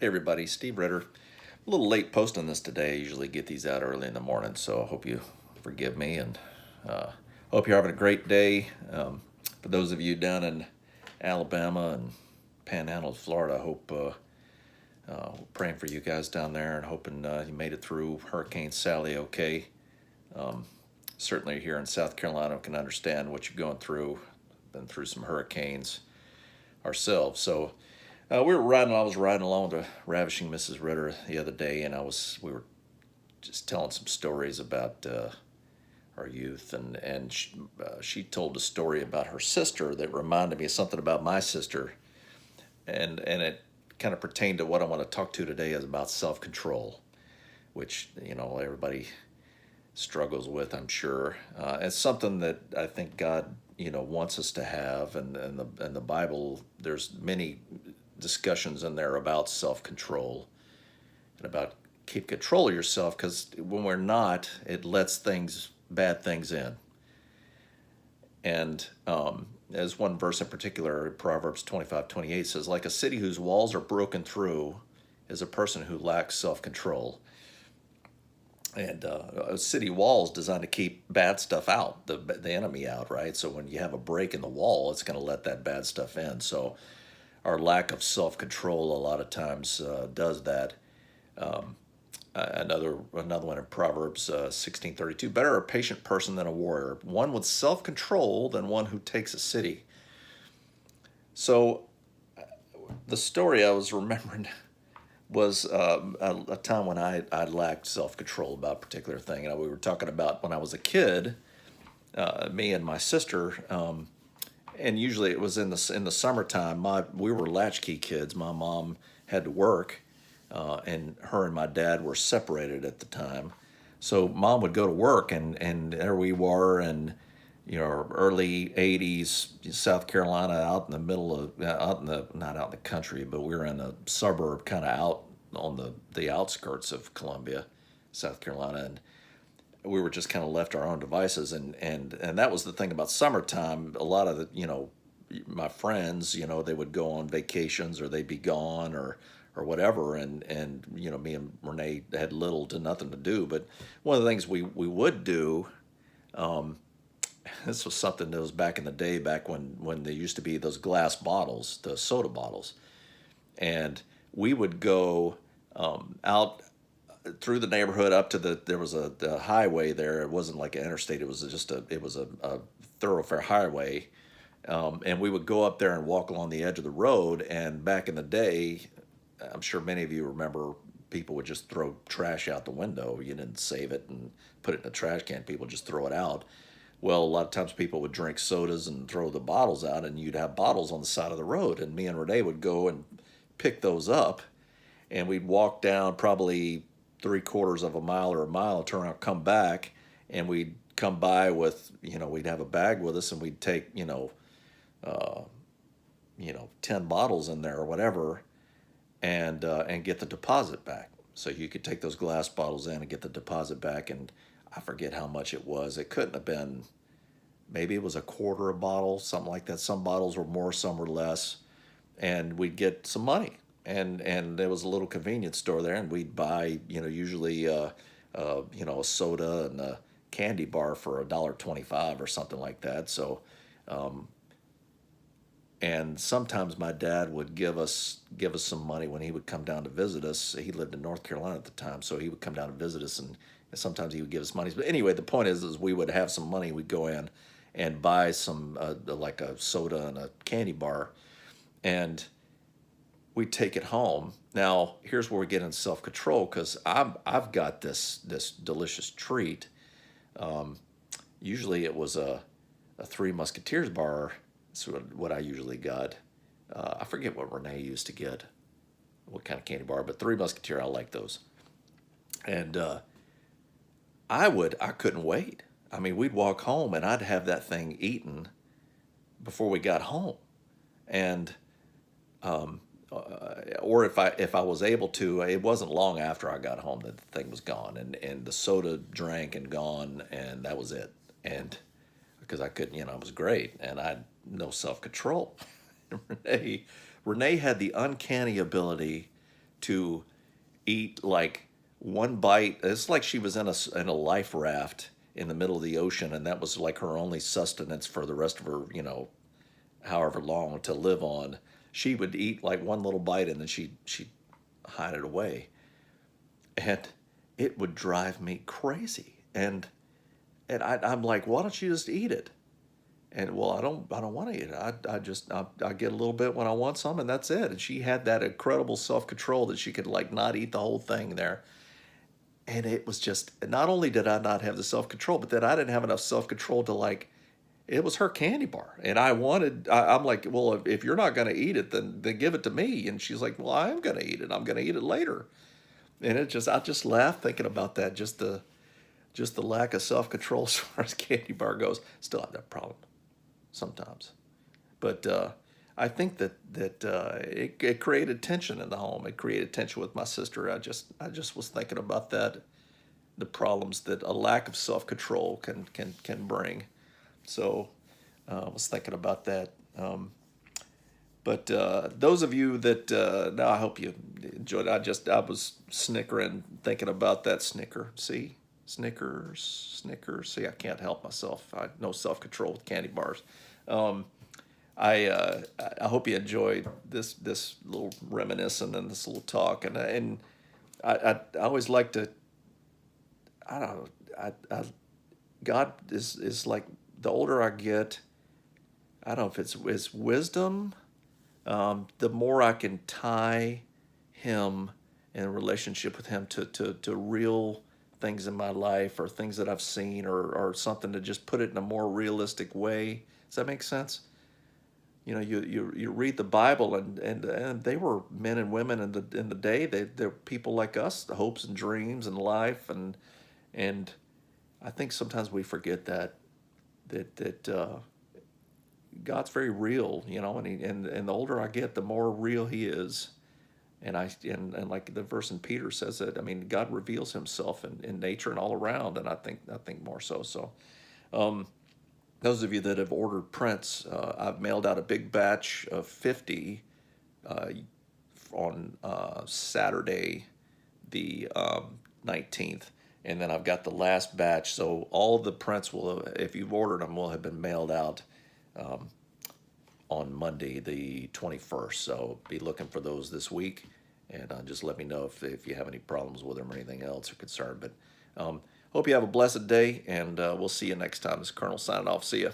Hey everybody, Steve Ritter. A little late posting this today. I usually get these out early in the morning, so I hope you forgive me and uh, hope you're having a great day. For those of you down in Alabama and Panhandle, Florida, I hope we're praying for you guys down there and hoping you made it through Hurricane Sally okay. Certainly here in South Carolina, we can understand what you're going through. Been through some hurricanes ourselves, so we were riding. I was riding along with Ravishing Mrs. Ritter the other day, and we were just telling some stories about our youth, and she told a story about her sister that reminded me of something about my sister, and it kind of pertained to what I want to talk to today is about self control, which everybody struggles with, I'm sure. It's something that I think God wants us to have, and the Bible. There's many discussions in there about self-control and about keep control of yourself, because when we're not, it lets bad things in. And as one verse in particular, Proverbs 25:28 says, like a city whose walls are broken through is a person who lacks self-control. And a city wall is designed to keep bad stuff out, the enemy out, right? So when you have a break in the wall, it's going to let that bad stuff in. So our lack of self-control a lot of times does that. Another one in Proverbs 16:32. Better a patient person than a warrior, one with self-control than one who takes a city. So the story I was remembering was a time when I lacked self-control about a particular thing. We were talking about when I was a kid, me and my sister. And usually it was in the summertime. We were latchkey kids. My mom had to work, and her and my dad were separated at the time. So mom would go to work, and there we were, and early '80s, South Carolina, out in the middle of out in the not out in the country, but we were in a suburb, kind of out on the outskirts of Columbia, South Carolina, and we were just kind of left our own devices, and that was the thing about summertime. A lot of my friends, they would go on vacations or they'd be gone or whatever, and me and Renee had little to nothing to do. But one of the things we would do, this was something that was back in the day, back when there used to be those glass bottles, the soda bottles, and we would go out through the neighborhood up to there was the highway there. It wasn't like an interstate. It was just a thoroughfare highway, and we would go up there and walk along the edge of the road. And back in the day, I'm sure many of you remember, people would just throw trash out the window. You didn't save it and put it in a trash can. People just throw it out. Well, a lot of times people would drink sodas and throw the bottles out, and you'd have bottles on the side of the road. And me and Renee would go and pick those up, and we'd walk down probably three-quarters of a mile or a mile, turn around, come back, and we'd come by with, we'd have a bag with us, and we'd take, 10 bottles in there or whatever, and get the deposit back. So you could take those glass bottles in and get the deposit back, and I forget how much it was. It couldn't have been, maybe it was a quarter a bottle, something like that. Some bottles were more, some were less, and we'd get some money. And there was a little convenience store there, and we'd buy, usually, a soda and a candy bar for $1.25 or something like that. So, and sometimes my dad would give us some money when he would come down to visit us. He lived in North Carolina at the time, so he would come down to visit us, and sometimes he would give us money. But anyway, the point is we would have some money. We'd go in and buy some like a soda and a candy bar, and we take it home. Now, here's where we get in self-control, because I've got this delicious treat. Usually it was a Three Musketeers bar. That's what I usually got. I forget what Renee used to get, what kind of candy bar, but Three Musketeer, I like those. And I couldn't wait. I mean, we'd walk home and I'd have that thing eaten before we got home. And or if I was able to, it wasn't long after I got home that the thing was gone, and the soda drank and gone, and that was it. And because I couldn't, it was great, and I had no self control. Renee, Renee had the uncanny ability to eat like one bite. It's like she was in a life raft in the middle of the ocean, and that was like her only sustenance for the rest of her, however long to live on. She would eat like one little bite, and then she'd hide it away, and it would drive me crazy. I'm like, why don't you just eat it? And well, I don't want to eat it. I get a little bit when I want some, and that's it. And she had that incredible self control that she could like not eat the whole thing there. And it was just, not only did I not have the self control, but then I didn't have enough self control to like, it was her candy bar, and I'm like, well, if you're not going to eat it, then give it to me. And she's like, well, I am going to eat it. I'm going to eat it later. And I just laugh thinking about that. Just the lack of self control as far as candy bar goes. Still have that problem sometimes. But I think it created tension in the home. It created tension with my sister. I just was thinking about that, the problems that a lack of self control can bring. So I was thinking about that. But those of you that now, I hope you enjoyed it. I was snickering thinking about that Snicker. See, Snickers. See, I can't help myself. I no self control with candy bars. Um, I hope you enjoyed this little reminiscing and this little talk. And I always like to, I don't know, God is like, the older I get, I don't know if it's wisdom. The more I can tie Him in a relationship with Him to real things in my life, or things that I've seen, or something, to just put it in a more realistic way. Does that make sense? You read the Bible, and they were men and women in the day. They're people like us, the hopes and dreams and life, and I think sometimes we forget that God's very real, and the older I get, the more real He is. And like the verse in Peter says that, I mean, God reveals Himself in nature and all around, and I think more so. So, those of you that have ordered prints, I've mailed out a big batch of 50 uh, on Saturday, the 19th, and then I've got the last batch. So all the prints will, if you've ordered them, will have been mailed out on Monday, the 21st. So be looking for those this week, and just let me know if you have any problems with them or anything else or concern. But hope you have a blessed day, and we'll see you next time. This is Colonel signing off. See ya.